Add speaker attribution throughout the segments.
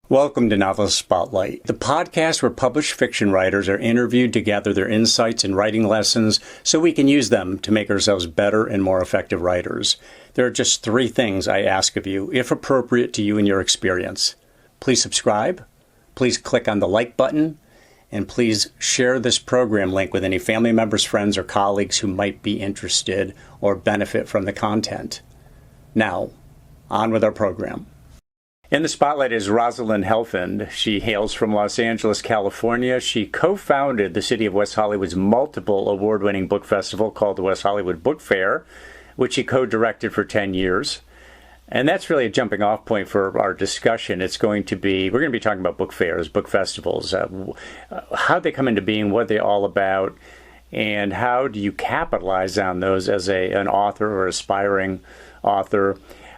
Speaker 1: Welcome to Novelist Spotlight, the podcast where published fiction writers are interviewed to gather their insights and writing lessons so we can use them to make ourselves better and more effective writers. There are just 3 things I ask of you, if appropriate to you and your experience. Please subscribe, please click on the like button, and please share this program link with any family members, friends, or colleagues who might be interested or benefit from the content. Now, on with our program. In the spotlight is Rosalind Helfand. She hails from Los Angeles, California. She co-founded the City of West Hollywood's multiple award-winning book festival called the West Hollywood Book Fair, which she co-directed for 10 years. And that's really a jumping off point for our discussion. We're going to be talking about book fairs, book festivals, how they come into being, what they're all about, and how do you capitalize on those as an author or aspiring author.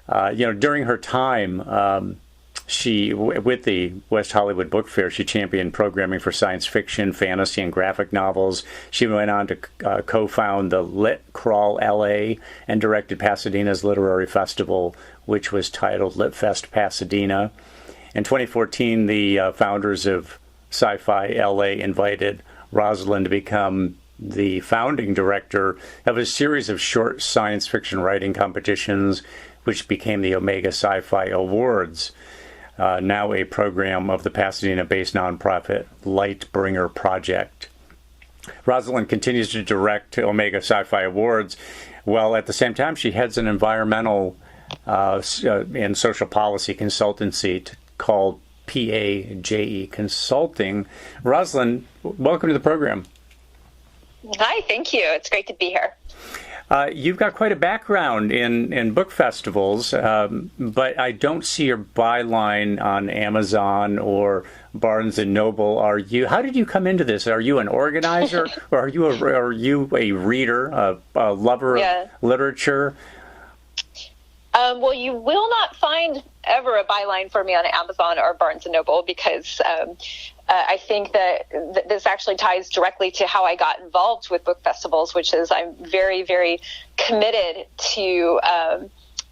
Speaker 1: During her time, with the West Hollywood Book Fair, she championed programming for science fiction, fantasy, and graphic novels. She went on to co-found the Lit Crawl L.A. and directed Pasadena's literary festival, which was titled LitFest Pasadena. In 2014, the founders of Sci-Fi L.A. invited Rosalind to become the founding director of a series of short science fiction writing competitions, which became the Omega Sci-Fi Awards, now a program of the Pasadena-based nonprofit Lightbringer Project. Rosalind continues to direct Omega Sci-Fi Awards, while at the same time she heads an environmental and social policy consultancy called PAJE Consulting. Rosalind, welcome to the program.
Speaker 2: Hi, thank you. It's great to be here.
Speaker 1: You've got quite a background in book festivals, but I don't see your byline on Amazon or Barnes & Noble. How did you come into this? Are you an organizer, or are you a reader, a lover of literature?
Speaker 2: Well, you will not find ever a byline for me on Amazon or Barnes & Noble because I think that this actually ties directly to how I got involved with book festivals, which is I'm very, very committed to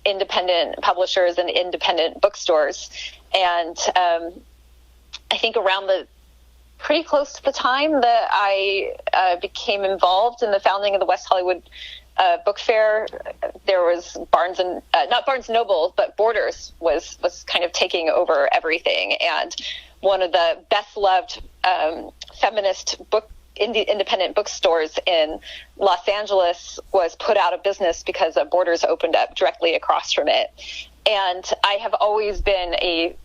Speaker 2: independent publishers and independent bookstores. And I think pretty close to the time that I became involved in the founding of the West Hollywood Book Fair, there was not Barnes & Noble, but Borders was kind of taking over everything. And one of the best loved feminist independent bookstores in Los Angeles was put out of business because Borders opened up directly across from it. And I have always been a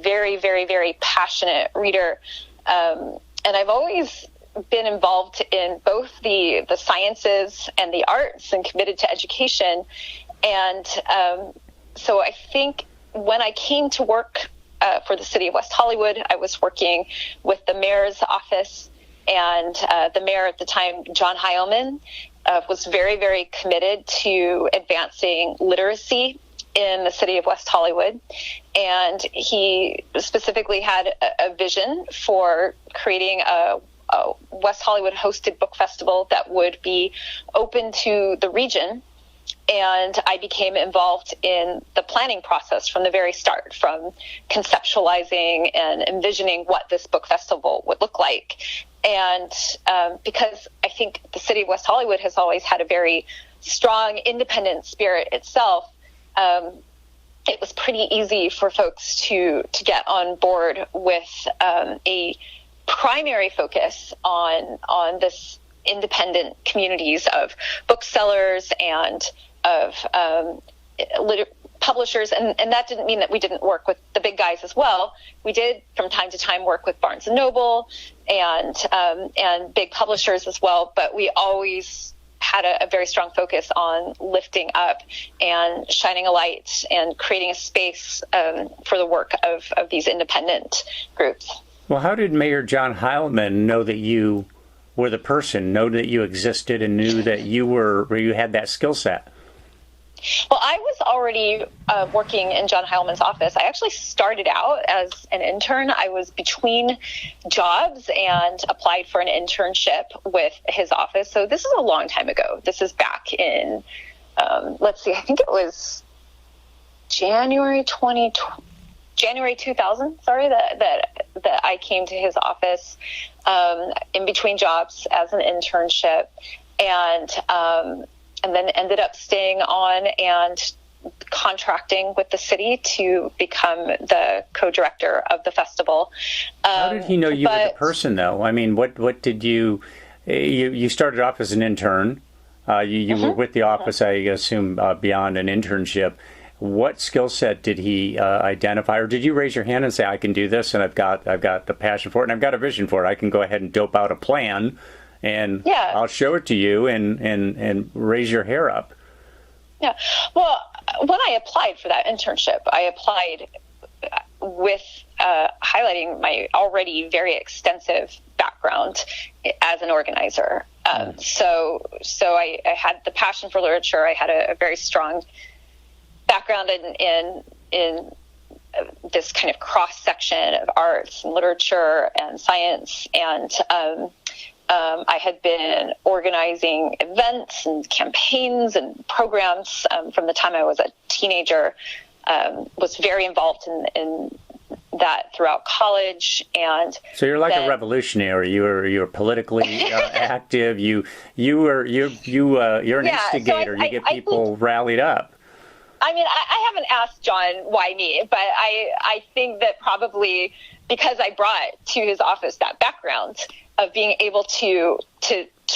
Speaker 2: very, very, very passionate reader. And I've always been involved in both the sciences and the arts and committed to education. And so I think when I came to work for the City of West Hollywood, I was working with the mayor's office, and the mayor at the time, John Heilman, was very, very committed to advancing literacy in the City of West Hollywood. And he specifically had a vision for creating a West Hollywood hosted book festival that would be open to the region. And I became involved in the planning process from the very start, from conceptualizing and envisioning what this book festival would look like. And because I think the City of West Hollywood has always had a very strong independent spirit itself, it was pretty easy for folks to get on board with a primary focus on this independent communities of booksellers and of publishers, and that didn't mean that we didn't work with the big guys as well. We did from time to time work with Barnes & Noble and big publishers as well, but we always had a very strong focus on lifting up and shining a light and creating a space for the work of these independent groups.
Speaker 1: Well, how did Mayor John Heilman know that you were the person, know that you existed, and knew that you had that skill set?
Speaker 2: Well, I was already working in John Heilman's office. I actually started out as an intern. I was between jobs and applied for an internship with his office. So this is a long time ago. This is back in, I think it was January 2012. January 2000, that I came to his office in between jobs as an internship, and then ended up staying on and contracting with the city to become the co-director of the festival.
Speaker 1: How did he know you as a person, though? I mean, what did you started off as an intern. You were with the office, I assume, beyond an internship. What skill set did he identify, or did you raise your hand and say, "I can do this, and I've got the passion for it, and I've got a vision for it. I can go ahead and dope out a plan, and I'll show it to you, and raise your hair up"?
Speaker 2: Yeah. Well, when I applied for that internship, I applied with highlighting my already very extensive background as an organizer. So I had the passion for literature. I had a very strong background in this kind of cross section of arts and literature and science, and I had been organizing events and campaigns and programs from the time I was a teenager. Was very involved in that throughout college, and
Speaker 1: so you're like a revolutionary. You're politically active. You're an instigator. You get people rallied up.
Speaker 2: I mean, I haven't asked John why me, but I think that probably because I brought to his office that background of being able to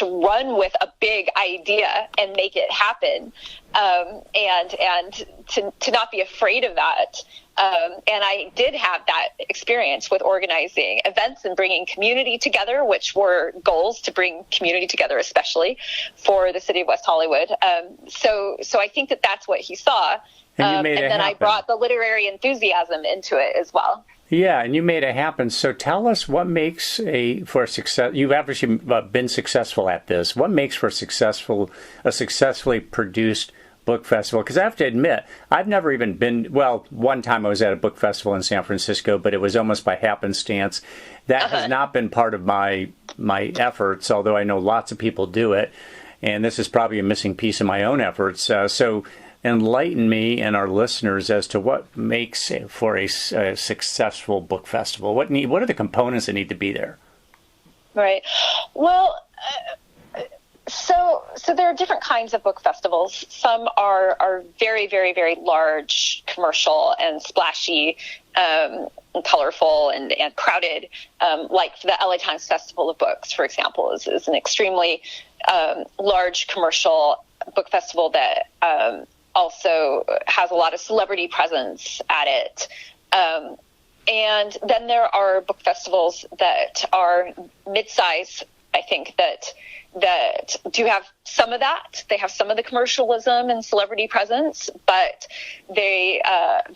Speaker 2: run with a big idea and make it happen, and to not be afraid of that. And I did have that experience with organizing events and bringing community together, which were goals to bring community together, especially for the city of West Hollywood. So I think that that's what he saw.
Speaker 1: And
Speaker 2: then I brought the literary enthusiasm into it as well.
Speaker 1: Yeah, and you made it happen. So tell us what makes for a success. You've obviously been successful at this. What makes for a successfully produced book festival? Because I have to admit, I've never even been. Well, one time I was at a book festival in San Francisco, but it was almost by happenstance. That has not been part of my efforts, although I know lots of people do it, and this is probably a missing piece of my own efforts. So enlighten me and our listeners as to what makes for a successful book festival. What are the components that need to be there?
Speaker 2: Right. Well, so there are different kinds of book festivals. Some are very, very, very large, commercial and splashy, and colorful and crowded, like the LA Times Festival of Books, for example, is an extremely large commercial book festival that also has a lot of celebrity presence at it. And then there are book festivals that are mid-size, I think, that do have some of that. They have some of the commercialism and celebrity presence, but the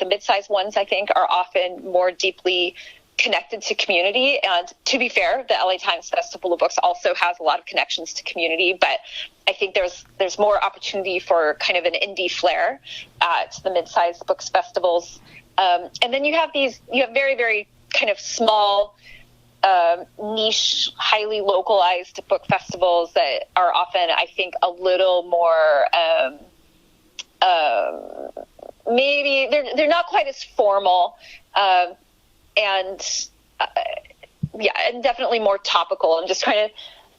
Speaker 2: mid-size ones, I think, are often more deeply connected to community. And to be fair, the LA Times Festival of Books also has a lot of connections to community, but I think there's more opportunity for kind of an indie flair at the mid-sized books festivals. And then you have very, very kind of small, niche, highly localized book festivals that are often, I think, a little more, maybe they're not quite as formal, and definitely more topical. I'm just kind of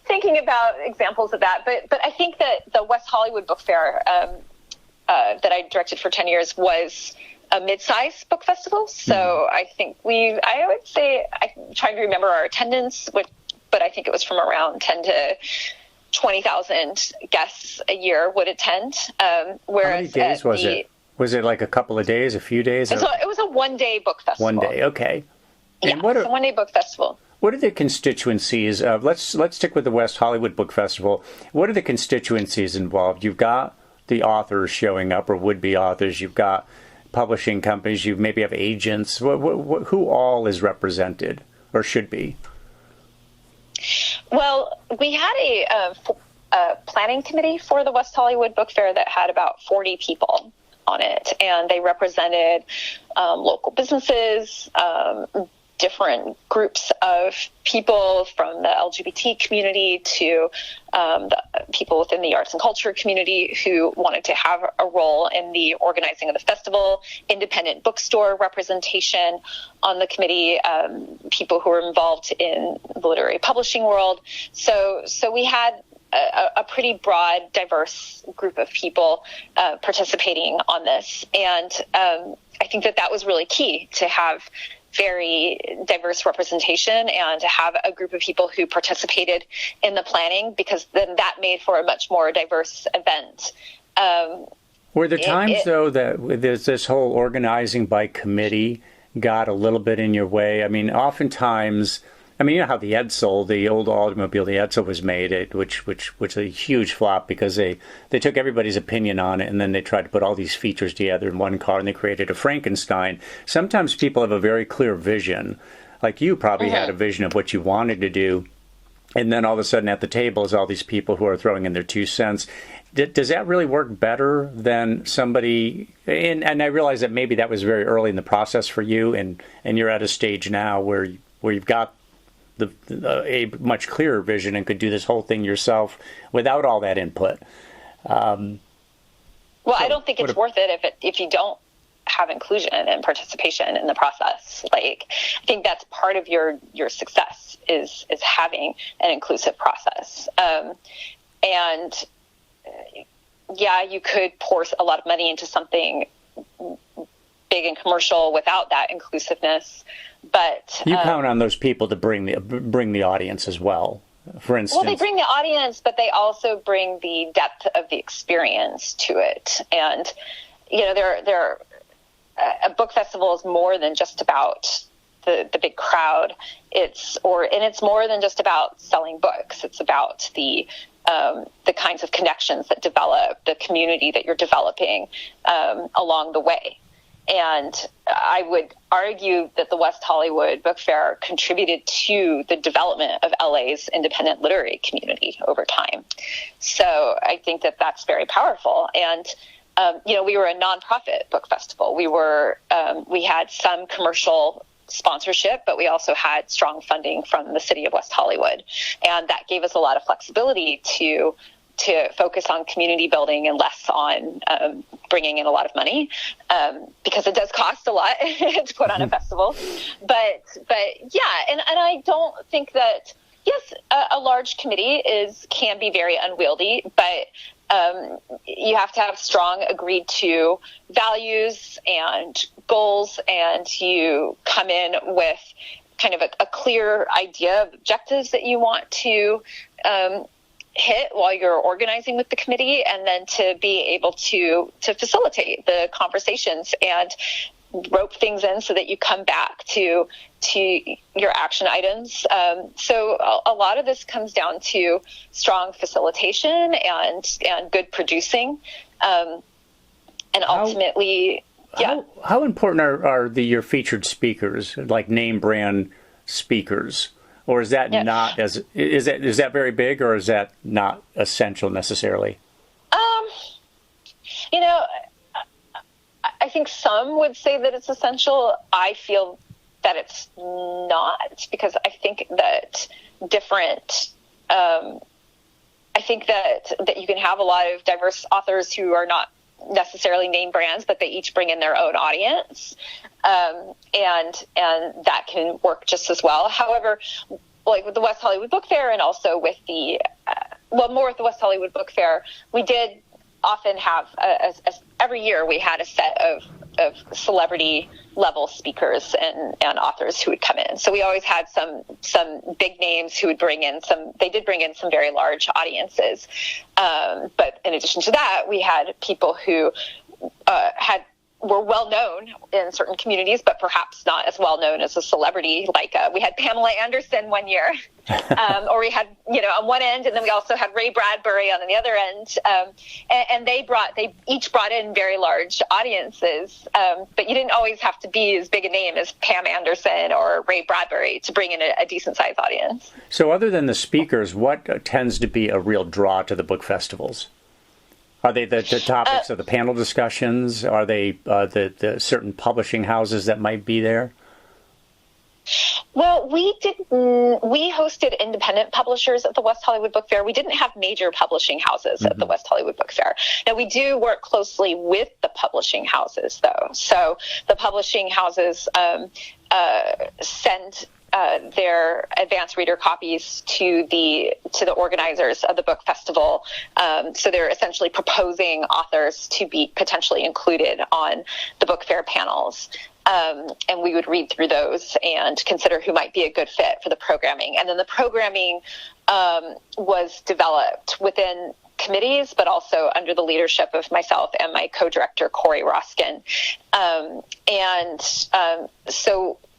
Speaker 2: thinking about examples of that. But I think that the West Hollywood Book Fair that I directed for 10 years was a mid-sized book festival. So I think I would say, I'm trying to remember our attendance, but I think it was from around 10 to 20,000 guests a year would attend. Whereas
Speaker 1: how many days was it? Was it like a couple of days, a few days?
Speaker 2: So it was a one-day book festival.
Speaker 1: 1 day, okay.
Speaker 2: And it's a one-day book festival.
Speaker 1: What are the constituencies of, let's stick with the West Hollywood Book Festival. What are the constituencies involved? You've got the authors showing up, or would-be authors. You've got publishing companies. You maybe have agents. Who all is represented, or should be?
Speaker 2: Well, we had a planning committee for the West Hollywood Book Fair that had about 40 people on it, and they represented local businesses, different groups of people, from the LGBT community to the people within the arts and culture community who wanted to have a role in the organizing of the festival, independent bookstore representation on the committee, people who were involved in the literary publishing world. So we had a pretty broad, diverse group of people participating on this. And I think that was really key, to have very diverse representation and to have a group of people who participated in the planning, because then that made for a much more diverse event.
Speaker 1: Were there times, though, that there's this whole organizing by committee got a little bit in your way? I mean, oftentimes, you know how the Edsel, the old automobile, the Edsel was made, which was a huge flop because they took everybody's opinion on it, and then they tried to put all these features together in one car, and they created a Frankenstein. Sometimes people have a very clear vision, like you probably had a vision of what you wanted to do, and then all of a sudden at the table is all these people who are throwing in their 2 cents. Does that really work better than somebody? And I realize that maybe that was very early in the process for you, and you're at a stage now where you've got a much clearer vision and could do this whole thing yourself without all that input.
Speaker 2: Well, I don't think it's worth it if you don't have inclusion and participation in the process. Like, I think that's part of your success is having an inclusive process. And yeah, you could pour a lot of money into something big and commercial without that inclusiveness. But
Speaker 1: you count on those people to bring the audience as well. For instance,
Speaker 2: well, they bring the audience, but they also bring the depth of the experience to it. And you know, a book festival is more than just about the big crowd. It's more than just about selling books. It's about the kinds of connections that develop, the community that you're developing along the way. And I would argue that the West Hollywood Book Fair contributed to the development of LA's independent literary community over time. So I think that that's very powerful. And, we were a nonprofit book festival. We had some commercial sponsorship, but we also had strong funding from the city of West Hollywood. And that gave us a lot of flexibility to focus on community building and less on bringing in a lot of money, because it does cost a lot to put on a festival. But yeah, and I don't think that, yes, a large committee can be very unwieldy, but you have to have strong agreed to values and goals, and you come in with kind of a clear idea of objectives that you want to hit while you're organizing with the committee, and then to be able to facilitate the conversations and rope things in so that you come back to your action items. So a lot of this comes down to strong facilitation and good producing, and ultimately,
Speaker 1: How important are your featured speakers, like name brand speakers? Or is that not is that very big, or is that not essential necessarily?
Speaker 2: I think some would say that it's essential. I feel that it's not, because I think that I think that you can have a lot of diverse authors who are not necessarily name brands, but they each bring in their own audience, and that can work just as well. However, like with the West Hollywood Book Fair, and also with the more with the West Hollywood Book Fair, we did often have every year we had a set of celebrity level speakers and authors who would come in. So we always had some big names who would bring in they did bring in some very large audiences. But in addition to that, we had people who were well known in certain communities, but perhaps not as well known as a celebrity. Like we had Pamela Anderson one year, or we had on one end, and then we also had Ray Bradbury on the other end. And they each brought in very large audiences, but you didn't always have to be as big a name as Pam Anderson or Ray Bradbury to bring in a decent sized audience.
Speaker 1: So, other than the speakers, what tends to be a real draw to the book festivals? Are they the topics of the panel discussions? Are they the certain publishing houses that might be there?
Speaker 2: Well, we hosted independent publishers at the West Hollywood Book Fair. We didn't have major publishing houses at the West Hollywood Book Fair. Now, we do work closely with the publishing houses, though. So the publishing houses send their advanced reader copies to the organizers of the book festival. So they're essentially proposing authors to be potentially included on the book fair panels. And we would read through those and consider who might be a good fit for the programming. And then the programming was developed within committees, but also under the leadership of myself and my co-director, Corey Roskin.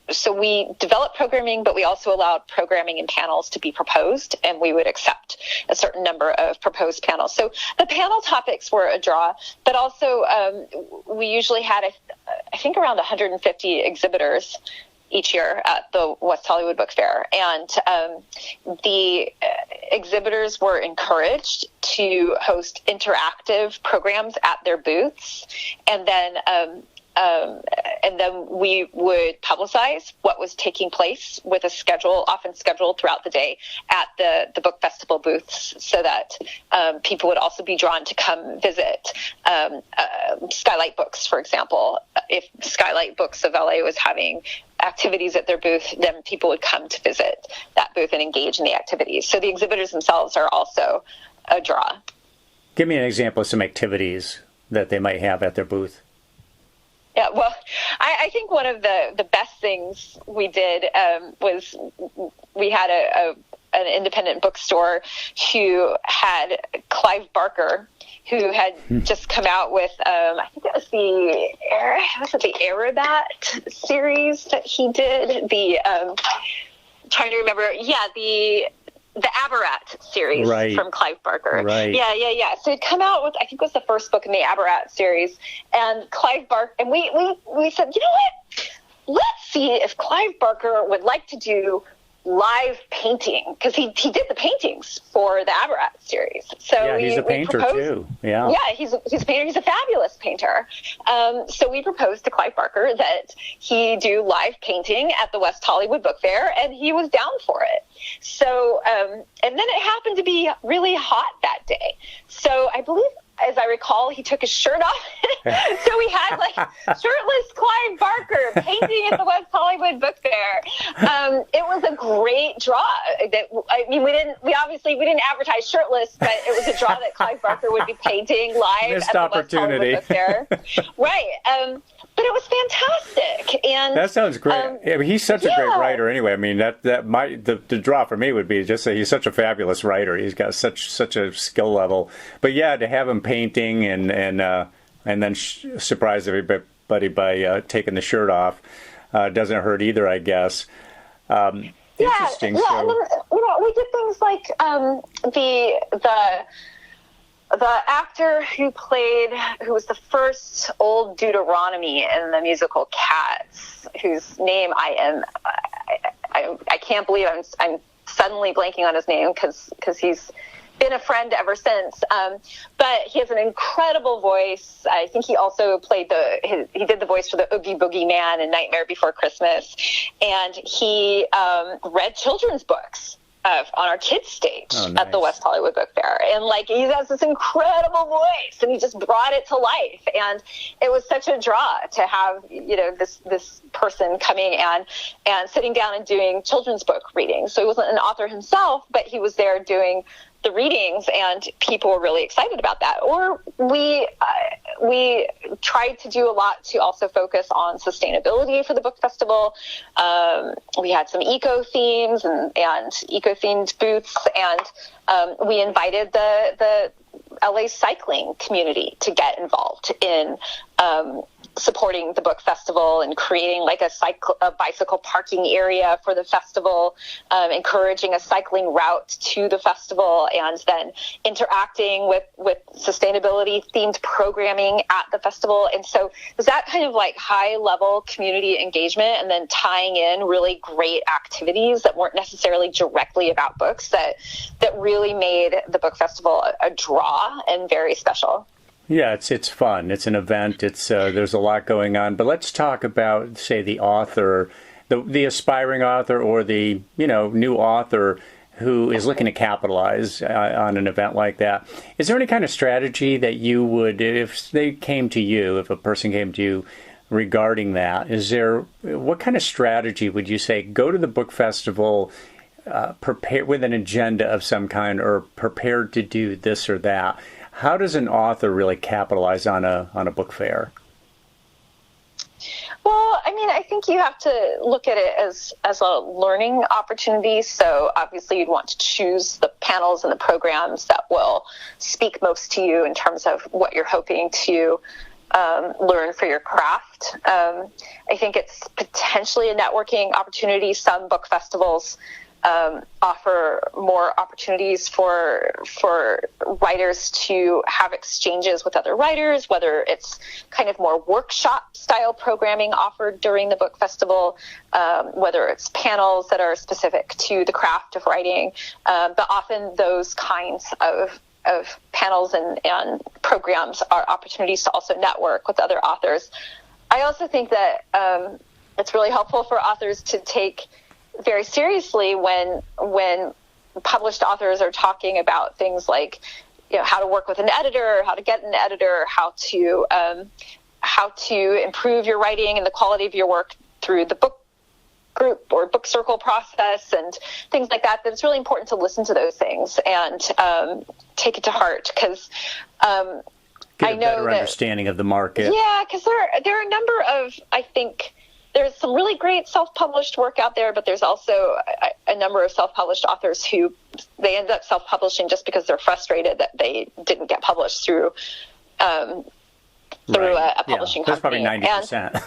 Speaker 2: So we developed programming, but we also allowed programming and panels to be proposed, and we would accept a certain number of proposed panels. So the panel topics were a draw, but also we usually had, I think, around 150 exhibitors each year at the West Hollywood Book Fair. And the exhibitors were encouraged to host interactive programs at their booths, and then we would publicize what was taking place with a schedule, often scheduled throughout the day at the book festival booths, so that people would also be drawn to come visit. Skylight Books, for example, if Skylight Books of LA was having activities at their booth, then people would come to visit that booth and engage in the activities. So the exhibitors themselves are also a draw.
Speaker 1: Give me an example of some activities that they might have at their booth.
Speaker 2: Yeah, well, I think one of the best things we did was we had an independent bookstore who had Clive Barker, who had just come out with, I think it was the Arabat series that he did. Trying to remember, the Abarat series from Clive Barker.
Speaker 1: Right.
Speaker 2: Yeah. So he'd come out with, I think it was the first book in the Abarat series, and Clive Barker, and we said, you know what? Let's see if Clive Barker would like to do live painting, because he did the paintings for the Abarat series. So
Speaker 1: he's a painter too. Yeah,
Speaker 2: he's a painter. He's a fabulous painter. So we proposed to Clive Barker that he do live painting at the West Hollywood Book Fair, and he was down for it. So, and then it happened to be really hot that day. So I believe, as I recall, he took his shirt off. So we had shirtless Clive Barker painting at the West Hollywood Book Fair. It was a great draw. We obviously didn't advertise shirtless, but it was a draw that Clive Barker would be painting live
Speaker 1: Missed
Speaker 2: at the
Speaker 1: opportunity.
Speaker 2: West Hollywood Book Fair. Right. But it was fantastic. And
Speaker 1: that sounds great. He's such a great writer anyway. I mean, the draw for me would be just that he's such a fabulous writer. He's got such a skill level. But to have him painting and then surprise everybody by taking the shirt off doesn't hurt either, I guess. Interesting.
Speaker 2: Yeah. And then, we did things like the actor who was the first Old Deuteronomy in the musical Cats, whose name I can't believe I'm suddenly blanking on his name, because he's been a friend ever since. But he has an incredible voice. I think he also played he did the voice for the Oogie Boogie Man in Nightmare Before Christmas. And he read children's books on our kids stage at the West Hollywood Book Fair. And he has this incredible voice, and he just brought it to life. And it was such a draw to have, this person coming and sitting down and doing children's book readings. So he wasn't an author himself, but he was there doing the readings, and people were really excited about that. Or we tried to do a lot to also focus on sustainability for the book festival. We had some eco themes and eco-themed booths, and we invited the LA cycling community to get involved in supporting the book festival and creating a bicycle parking area for the festival, encouraging a cycling route to the festival, and then interacting with sustainability themed programming at the festival. And so it was that kind of high level community engagement, and then tying in really great activities that weren't necessarily directly about books that really made the book festival a draw and very special.
Speaker 1: Yeah, it's fun. It's an event. There's a lot going on. But let's talk about, say, the author the aspiring author or the new author who is looking to capitalize on an event like that. Is there any kind of strategy that you would, if they came to you, if a person came to you regarding that, what kind of strategy would you say? Go to the book festival, prepare with an agenda of some kind, or prepared to do this or that. How does an author really capitalize on a book fair?
Speaker 2: Well, I mean, I think you have to look at it as a learning opportunity. So obviously you'd want to choose the panels and the programs that will speak most to you in terms of what you're hoping to learn for your craft. I think it's potentially a networking opportunity. Some book festivals offer more opportunities for writers to have exchanges with other writers, whether it's kind of more workshop style programming offered during the book festival, whether it's panels that are specific to the craft of writing, but often those kinds of panels and programs are opportunities to also network with other authors. I also think that it's really helpful for authors to take very seriously when published authors are talking about things like, how to work with an editor, how to get an editor, how to improve your writing and the quality of your work through the book group or book circle process and things like that. That it's really important to listen to those things and take it to heart, because
Speaker 1: get a better understanding of the market.
Speaker 2: Yeah, because there are a number of, I think, there's some really great self-published work out there, but there's also a number of self-published authors who they end up self-publishing just because they're frustrated that they didn't get published through a publishing company.
Speaker 1: That's probably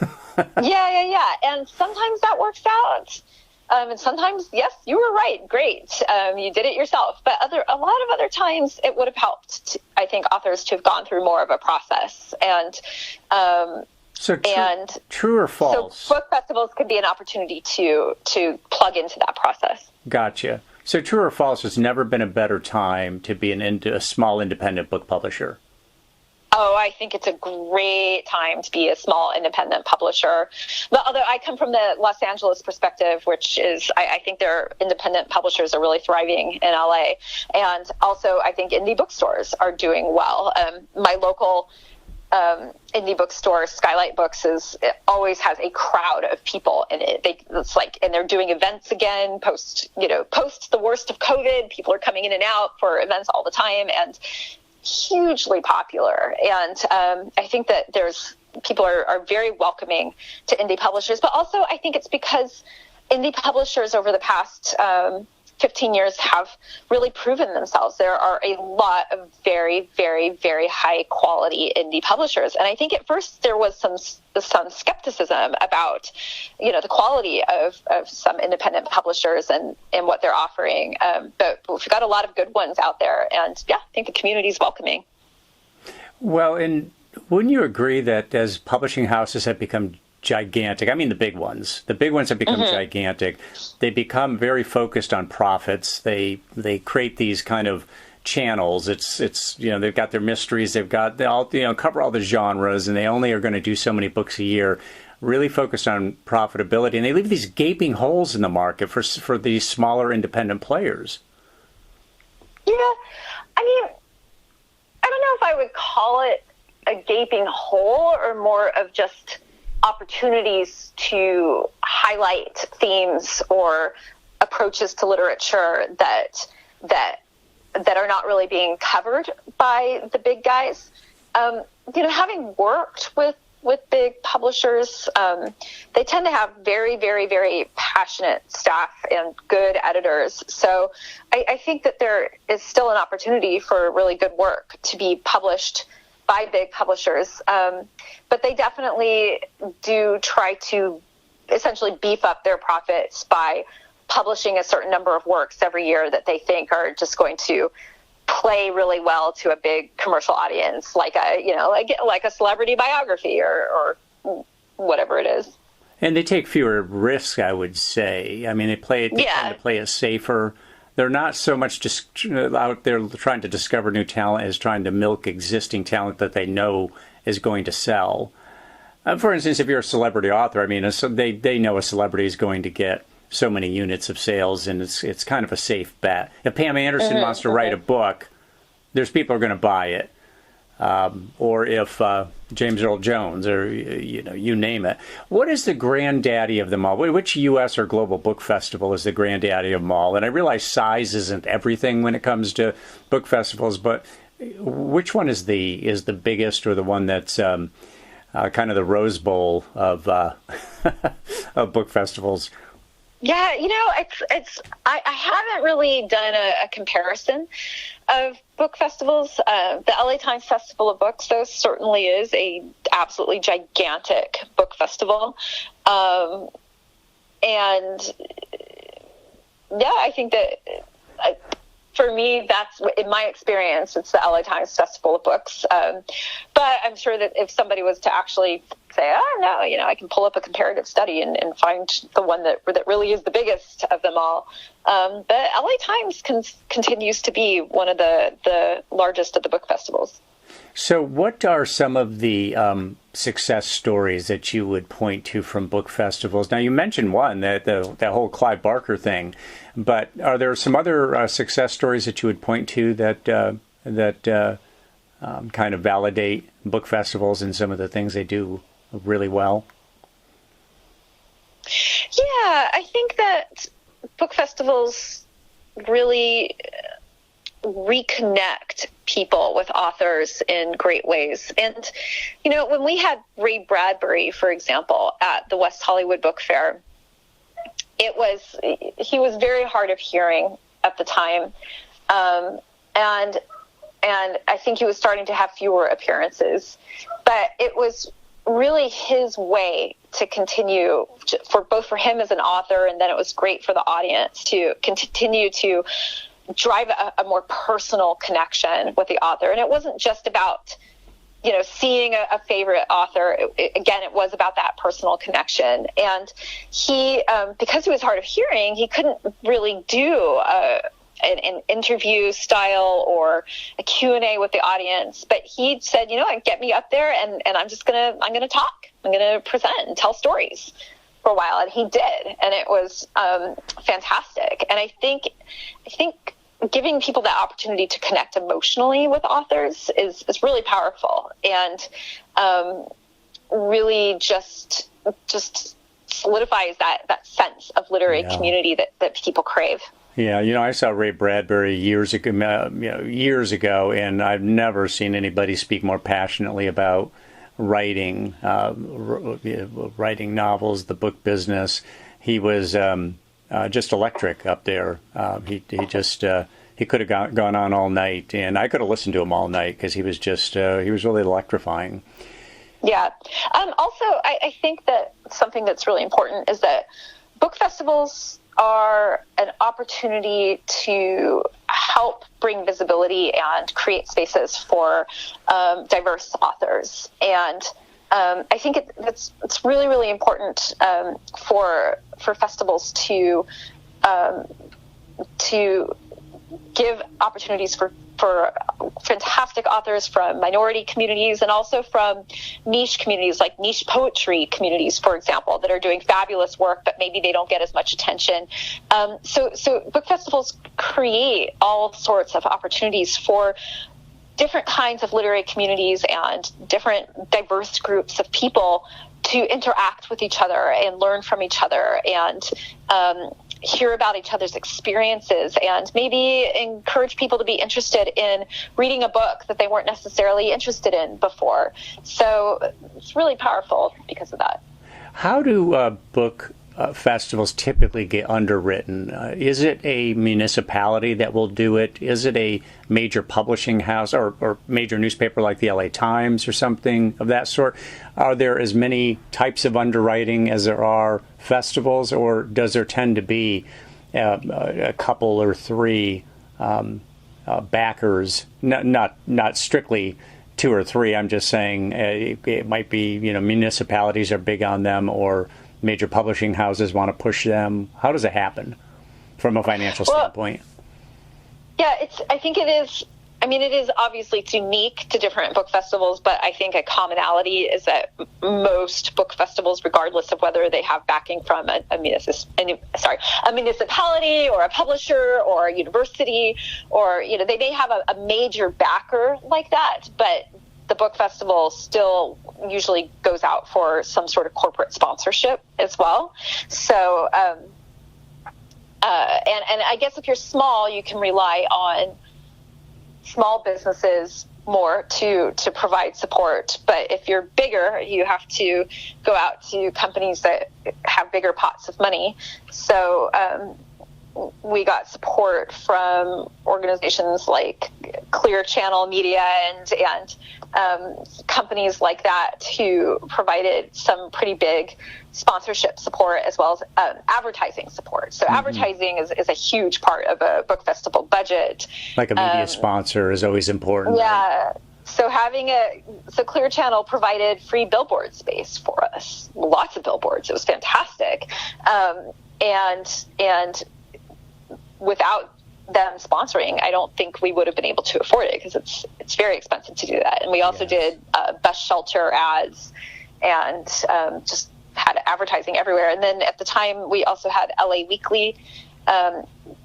Speaker 1: 90%.
Speaker 2: Yeah. And sometimes that works out. And sometimes, yes, you were right. Great. You did it yourself. But a lot of other times it would have helped, I think, authors to have gone through more of a process. And
Speaker 1: So true or false?
Speaker 2: So book festivals could be an opportunity to plug into that process.
Speaker 1: Gotcha. So true or false, there's never been a better time to be a small independent book publisher?
Speaker 2: Oh, I think it's a great time to be a small independent publisher. But although I come from the Los Angeles perspective, which is, I think their independent publishers are really thriving in LA. And also I think indie bookstores are doing well. My local indie bookstore, Skylight Books, it always has a crowd of people in it. And they're doing events again post the worst of COVID. People are coming in and out for events all the time, and hugely popular. And I think that people are very welcoming to indie publishers, but also I think it's because indie publishers over the past 15 years have really proven themselves. There are a lot of very, very, very high quality indie publishers. And I think at first there was some skepticism about, the quality of some independent publishers and what they're offering. But we've got a lot of good ones out there. And I think the community is welcoming. Well,
Speaker 1: and wouldn't you agree that as publishing houses have become gigantic, I mean the big ones have become gigantic, they become very focused on profits. They create these kind of channels. It's they've got their mysteries, they've got cover all the genres, and they only are going to do so many books a year, really focused on profitability, and they leave these gaping holes in the market for these smaller independent players.
Speaker 2: Yeah, I mean, I don't know if I would call it a gaping hole, or more of just opportunities to highlight themes or approaches to literature that are not really being covered by the big guys. Having worked with big publishers, they tend to have very, very, very passionate staff and good editors. So I think that there is still an opportunity for really good work to be published by big publishers, but they definitely do try to essentially beef up their profits by publishing a certain number of works every year that they think are just going to play really well to a big commercial audience, like a celebrity biography or whatever it is.
Speaker 1: And they take fewer risks, I would say. I mean, they tend to play it safer. They're not so much just out there trying to discover new talent as trying to milk existing talent that they know is going to sell. For instance, if you're a celebrity author, I mean, so they know a celebrity is going to get so many units of sales, and it's kind of a safe bet. If Pam Anderson wants to write a book, there's people who are going to buy it. Or if James Earl Jones, or you name it. What is the granddaddy of them all? Which U.S. or global book festival is the granddaddy of them all? And I realize size isn't everything when it comes to book festivals, but which one is the biggest, or the one that's kind of the Rose Bowl of of book festivals?
Speaker 2: Yeah, I haven't really done a comparison of book festivals. The LA Times Festival of Books, though, certainly is a absolutely gigantic book festival. And yeah, I think that for me, that's, in my experience, it's the LA Times Festival of Books. But I'm sure that if somebody was to actually say, oh, no, I can pull up a comparative study and find the one that really is the biggest of them all. The LA Times continues to be one of the largest of the book festivals.
Speaker 1: So what are some of the success stories that you would point to from book festivals? Now, you mentioned one, that whole Clive Barker thing, but are there some other success stories that you would point to that kind of validate book festivals and some of the things they do really well?
Speaker 2: Yeah, I think that book festivals really reconnect people with authors in great ways. And, when we had Ray Bradbury, for example, at the West Hollywood Book Fair, he was very hard of hearing at the time. And I think he was starting to have fewer appearances, but it was really his way to continue for him as an author. And then it was great for the audience to continue to drive a more personal connection with the author. And it wasn't just about, seeing a favorite author. It was about that personal connection. And he, because he was hard of hearing, he couldn't really do an interview style or a Q&A with the audience. But he said, get me up there and I'm going to talk. I'm going to present and tell stories for a while. And he did. And it was fantastic. And I think giving people that opportunity to connect emotionally with authors is really powerful, and really just solidifies that sense of literary community that people crave. Yeah,
Speaker 1: I saw Ray Bradbury years ago, and I've never seen anybody speak more passionately about writing novels, the book business. He was just electric up there. He could have gone on all night, and I could have listened to him all night because he was really electrifying.
Speaker 2: Yeah. Also, I think that something that's really important is that book festivals are an opportunity to help bring visibility and create spaces for diverse authors. And I think it's really, really important for festivals to give opportunities for fantastic authors from minority communities and also from niche communities, like niche poetry communities, for example, that are doing fabulous work, but maybe they don't get as much attention. So book festivals create all sorts of opportunities for different kinds of literary communities and different diverse groups of people to interact with each other and learn from each other and hear about each other's experiences and maybe encourage people to be interested in reading a book that they weren't necessarily interested in before. So it's really powerful because of that.
Speaker 1: How do book festivals typically get underwritten? Is it a municipality that will do it? Is it a major publishing house or major newspaper like the LA Times or something of that sort? Are there as many types of underwriting as there are festivals, or does there tend to be a couple or three backers? Not strictly 2 or 3. I'm just saying it might be, municipalities are big on them, or major publishing houses want to push them. How does it happen from a financial standpoint?
Speaker 2: Yeah, I think it is I mean, it is obviously it's unique to different book festivals, but I think a commonality is that most book festivals, regardless of whether they have backing from a municipality or a publisher or a university, or, you know, they may have a major backer like that, but the book festival still usually goes out for some sort of corporate sponsorship as well. So, and I guess if you're small, you can rely on small businesses more to provide support. But if you're bigger, you have to go out to companies that have bigger pots of money. So we got support from organizations like Clear Channel Media and companies like that who provided some pretty big sponsorship support as well as advertising support. So advertising is a huge part of a book festival budget.
Speaker 1: Like a media sponsor is always important.
Speaker 2: Yeah.
Speaker 1: Right?
Speaker 2: So Clear Channel provided free billboard space for us, lots of billboards. It was fantastic. And without them sponsoring, I don't think we would have been able to afford it, because it's very expensive to do that. And we also did bus shelter ads and just had advertising everywhere. And then at the time, we also had LA Weekly,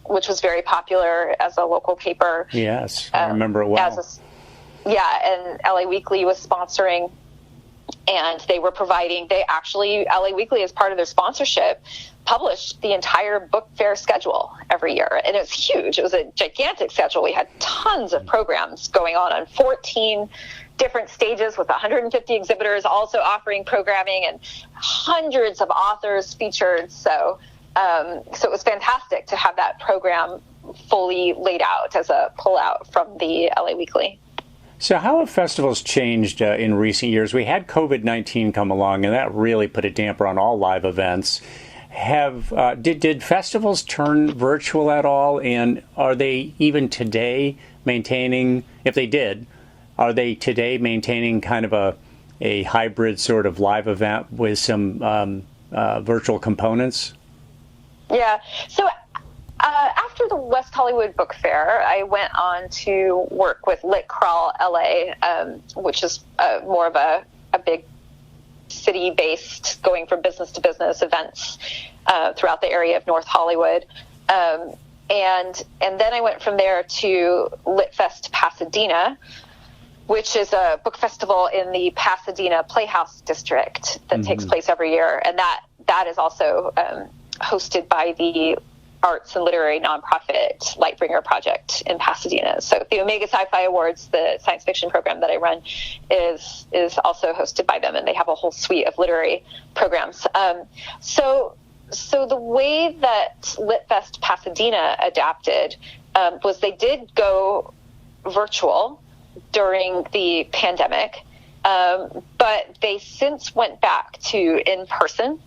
Speaker 2: which was very popular as a local paper.
Speaker 1: Yes, I remember it well.
Speaker 2: And LA Weekly was sponsoring, and they were providing, LA Weekly, as part of their sponsorship, published the entire book fair schedule every year. And it was huge. It was a gigantic schedule. We had tons of programs going on 14 different stages with 150 exhibitors also offering programming, and hundreds of authors featured. So it was fantastic to have that program fully laid out as a pullout from the LA Weekly.
Speaker 1: So how have festivals changed in recent years? We had COVID-19 come along, and that really put a damper on all live events. Did festivals turn virtual at all? And are they even today maintaining, if they did, are they today maintaining kind of a hybrid sort of live event with some virtual components? Yeah.
Speaker 2: So after the West Hollywood Book Fair, I went on to work with Lit Crawl L.A., which is more of a big city-based, going from business to business events throughout the area of North Hollywood. And then I went from there to LitFest Pasadena, which is a book festival in the Pasadena Playhouse District that takes place every year. And that is also hosted by the arts and literary nonprofit Lightbringer Project in Pasadena. So the Omega Sci-Fi Awards, the science fiction program that I run, is also hosted by them, and they have a whole suite of literary programs. So the way that LitFest Pasadena adapted was they did go virtual during the pandemic, but they since went back to in-person.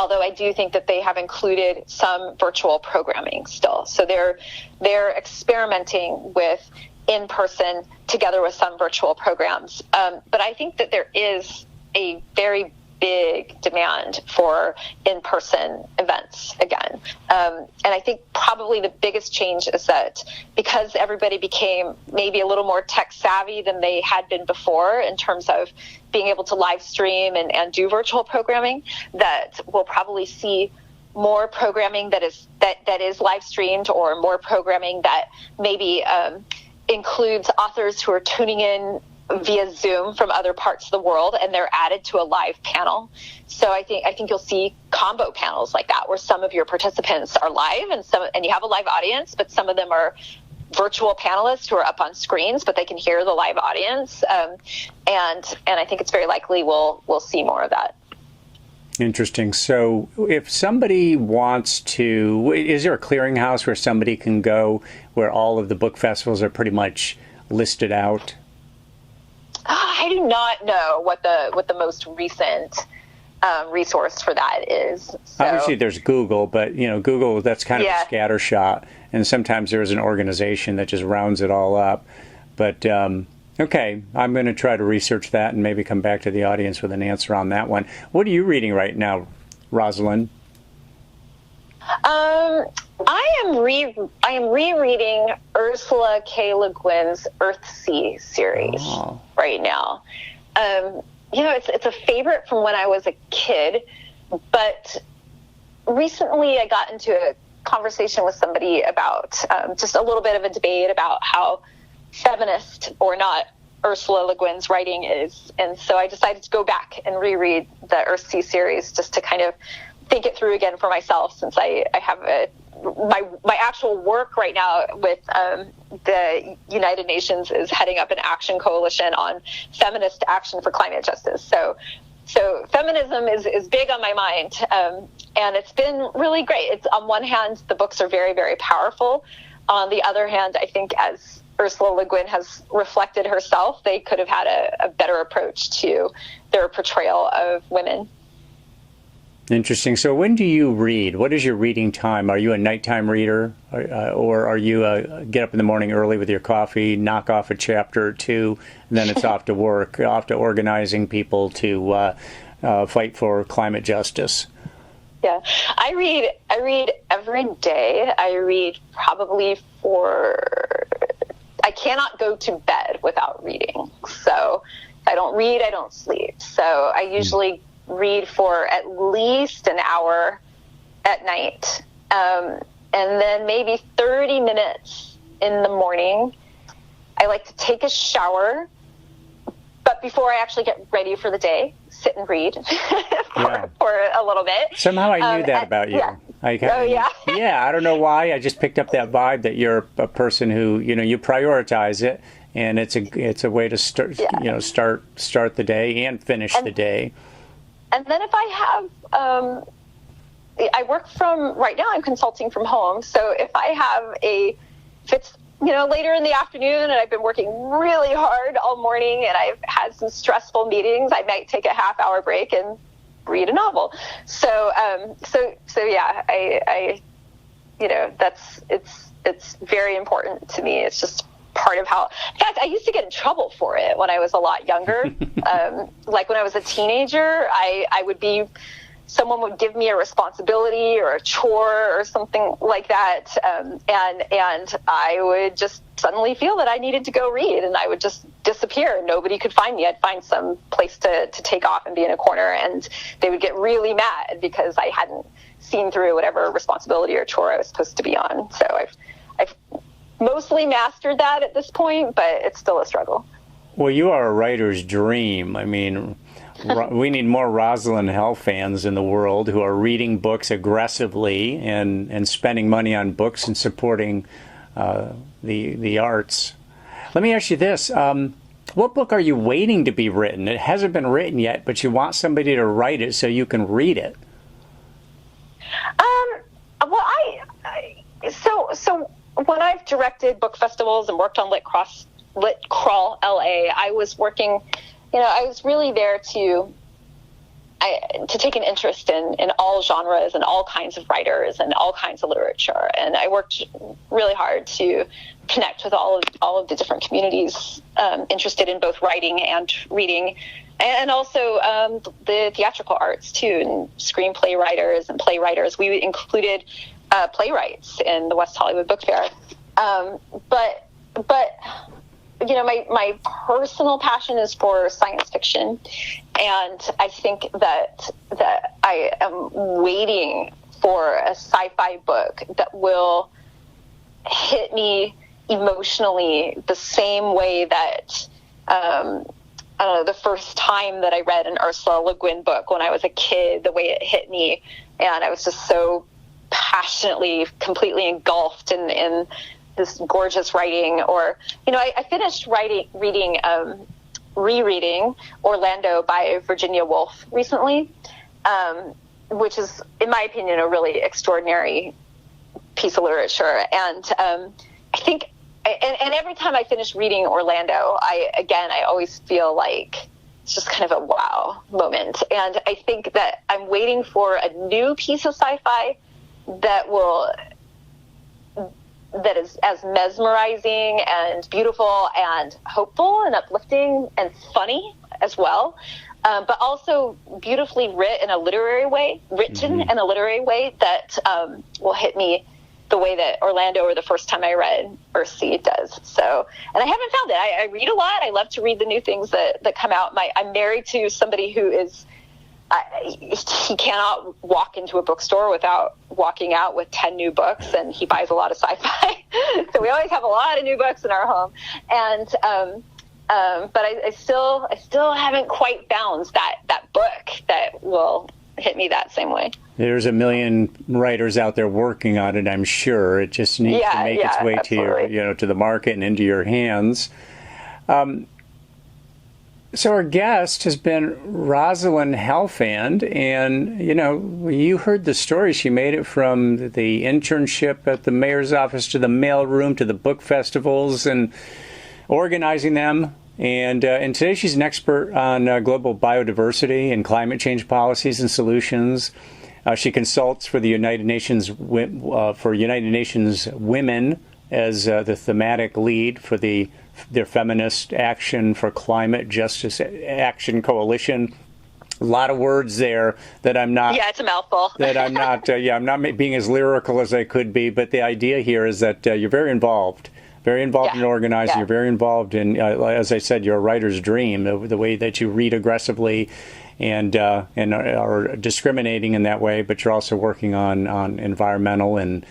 Speaker 2: Although I do think that they have included some virtual programming still. So they're experimenting with in-person together with some virtual programs. But I think that there is a very big demand for in-person events again. And I think probably the biggest change is that because everybody became maybe a little more tech savvy than they had been before in terms of being able to live stream and do virtual programming, that we'll probably see more programming that is live streamed, or more programming that maybe includes authors who are tuning in via Zoom from other parts of the world, and they're added to a live panel. So I think you'll see combo panels like that, where some of your participants are live and you have a live audience, but some of them are virtual panelists who are up on screens, but they can hear the live audience. And I think it's very likely we'll see more of that.
Speaker 1: Interesting. So if somebody wants to, is there a clearinghouse where somebody can go where all of the book festivals are pretty much listed out?
Speaker 2: I do not know what the most recent resource for that is. So,
Speaker 1: obviously, there's Google, but Google, that's kind of a scattershot, and sometimes there's an organization that just rounds it all up. But okay, I'm going to try to research that and maybe come back to the audience with an answer on that one. What are you reading right now, Rosalind?
Speaker 2: I am rereading Ursula K. Le Guin's Earthsea series right now. It's a favorite from when I was a kid, but recently I got into a conversation with somebody about just a little bit of a debate about how feminist or not Ursula Le Guin's writing is. And so I decided to go back and reread the Earthsea series just to kind of think it through again for myself, since I have my actual work right now with the United Nations is heading up an action coalition on feminist action for climate justice. So feminism is big on my mind, and it's been really great. It's, on one hand, the books are very, very powerful. On the other hand, I think as Ursula Le Guin has reflected herself, they could have had a better approach to their portrayal of women.
Speaker 1: Interesting. So when do you read? What is your reading time? Are you a nighttime reader, or are you get up in the morning early with your coffee, knock off a chapter or two, and then it's off to work, off to organizing people to fight for climate justice?
Speaker 2: Yeah, I read every day. I read probably I cannot go to bed without reading. So if I don't read, I don't sleep. So I usually read for at least an hour at night, and then maybe 30 minutes in the morning. I like to take a shower, but before I actually get ready for the day, sit and read for a little bit.
Speaker 1: Somehow I knew that about you.
Speaker 2: Yeah.
Speaker 1: Yeah, I don't know why. I just picked up that vibe that you're a person who, you prioritize it, and it's a way to start the day and finish the day.
Speaker 2: And then if I have, I work right now I'm consulting from home. So if I have if it's, later in the afternoon and I've been working really hard all morning and I've had some stressful meetings, I might take a half-hour break and read a novel. So yeah, it's very important to me. It's just part of how, in fact, I used to get in trouble for it when I was a lot younger. Like when I was a teenager, someone would give me a responsibility or a chore or something like that. And I would just suddenly feel that I needed to go read, and I would just disappear. Nobody could find me. I'd find some place to take off and be in a corner, and they would get really mad because I hadn't seen through whatever responsibility or chore I was supposed to be on. So I've mostly mastered that at this point, but it's still a struggle.
Speaker 1: Well, you are a writer's dream. I mean, we need more Rosalind Helfands in the world who are reading books aggressively and spending money on books and supporting the arts. Let me ask you this. What book are you waiting to be written? It hasn't been written yet, but you want somebody to write it so you can read it.
Speaker 2: So when I've directed book festivals and worked on Lit Crawl L.A., I was working, I was really there to take an interest in all genres and all kinds of writers and all kinds of literature. And I worked really hard to connect with all of the different communities interested in both writing and reading, and also the theatrical arts too, and screenplay writers and playwriters. We included playwrights in the West Hollywood Book Fair. But my personal passion is for science fiction, and I think that I am waiting for a sci-fi book that will hit me emotionally the same way that the first time that I read an Ursula Le Guin book when I was a kid, the way it hit me, and I was just so passionately, completely engulfed in this gorgeous writing. Or, I finished rereading Orlando by Virginia Woolf recently, which is, in my opinion, a really extraordinary piece of literature. And I think, and every time I finish reading Orlando, I always feel like it's just kind of a wow moment. And I think that I'm waiting for a new piece of sci-fi that is as mesmerizing and beautiful and hopeful and uplifting and funny as well, but also beautifully written in a literary way that will hit me the way that Orlando or the first time I read Earthsea does. So, and I haven't found it. I read a lot. I love to read the new things that come out. I'm married to somebody who is, he cannot walk into a bookstore without walking out with 10 new books, and he buys a lot of sci-fi. So we always have a lot of new books in our home. And, but I still haven't quite found that book that will hit me that same way.
Speaker 1: There's a million writers out there working on it, I'm sure. It just needs to make its way
Speaker 2: absolutely.
Speaker 1: to your, to the market and into your hands. So our guest has been Rosalind Helfand, and you heard the story. She made it from the internship at the mayor's office to the mailroom to the book festivals and organizing them. And today she's an expert on global biodiversity and climate change policies and solutions. She consults for the United Nations Women as the thematic lead for their Feminist Action for Climate Justice Action Coalition. A lot of words there that I'm not.
Speaker 2: Yeah, it's a mouthful.
Speaker 1: That I'm not. I'm not being as lyrical as I could be. But the idea here is that you're very involved. Very involved in organizing.
Speaker 2: Yeah.
Speaker 1: You're very involved in, as I said, you're a writer's dream. The way that you read aggressively, and are discriminating in that way, but you're also working on environmental and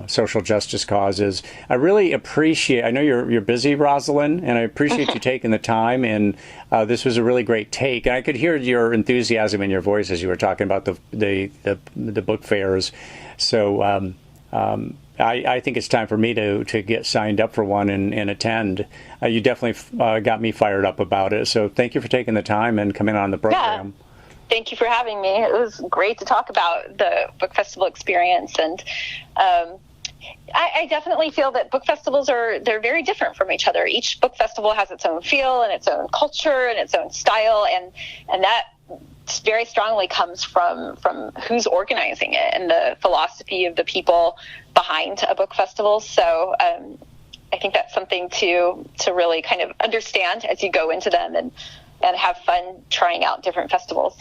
Speaker 1: social justice causes. I really appreciate. I know you're busy, Rosalind, and I appreciate you taking the time. And this was a really great take. And I could hear your enthusiasm in your voice as you were talking about the book fairs. So. I think it's time for me to get signed up for one and attend. You definitely got me fired up about it. So thank you for taking the time and coming on the program.
Speaker 2: Yeah. Thank you for having me. It was great to talk about the book festival experience. And I definitely feel that book festivals they're very different from each other. Each book festival has its own feel and its own culture and its own style. And that very strongly comes from who's organizing it and the philosophy of the people behind a book festival. So I think that's something to really kind of understand as you go into them and have fun trying out different festivals.